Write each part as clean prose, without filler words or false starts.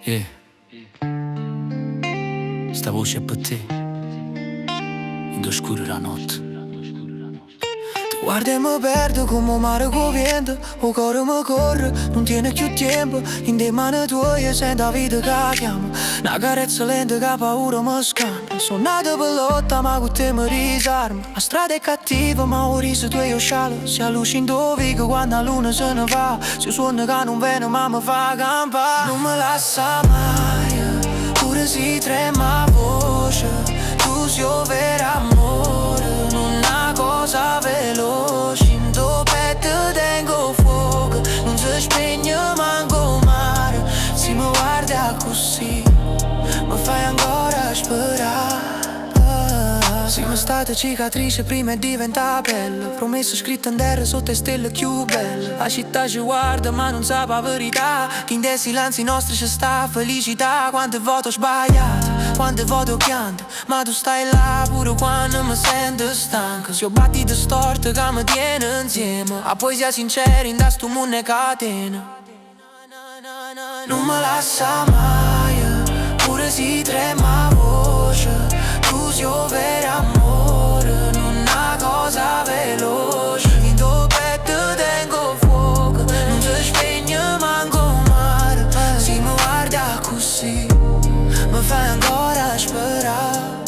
Yeah. Sta voce è per te, in oscuro la notte. Guarda e mi perdo come mare con vento, o cuore mi corre, non tiene più tempo. In le mani tue sento la vita che chiama, una carezza lenta che paura mi scanda. Sono nato per lotta ma con te mi risarmo. La strada è cattiva ma ho riso tu io scialo. Si luce in dove quando la luna se ne va, si suona che non viene ma mi fa campare. Non mi lascia mai, pure se trema voce, tu sei vero amore, non una cosa veloce. In tuo petto tengo fuoco, non si spegne manco mare. Se mi guardi così, mi fai ancora sperare. Siamo state cicatrici prima e diventa bella, promessa scritta in terra sotto le stelle più belle. La città ci guarda ma non sa la verità, che in dei silenzi nostri c'è sta felicità. Quante volte ho sbagliato, quante volte ho pianto, ma tu stai là pure quando mi sento stanco. Se ho battito storte che mi tiene insieme, a poesia sincera in da sto mondo è catena. Non mi lascia mai, pure se trema voce, tu sei vero amore, non una cosa veloce. In tuo petto tengo fuoco, non si spegne manco mare. Se mi guarda così, mi fai ancora sperare.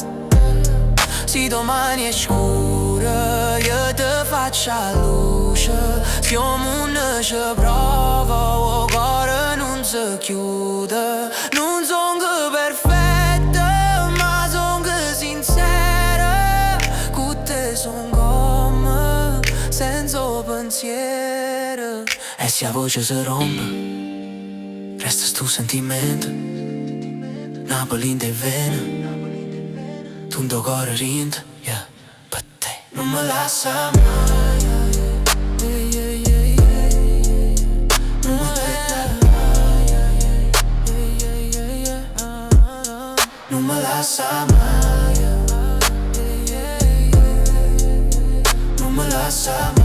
Se domani è scuro, io ti faccio luce. Se un mondo ci prova, il cuore non si chiude. Non sono perfetta, ma sono sincera. Con te sono come senza pensiero. E se la voce si rompe, resta sto sentimento. Napoli in te vene, tu in tuo cuore rinde, yeah, per te. Non mi lascia mai, non mi non mi lascia mai, non mi lascia mai.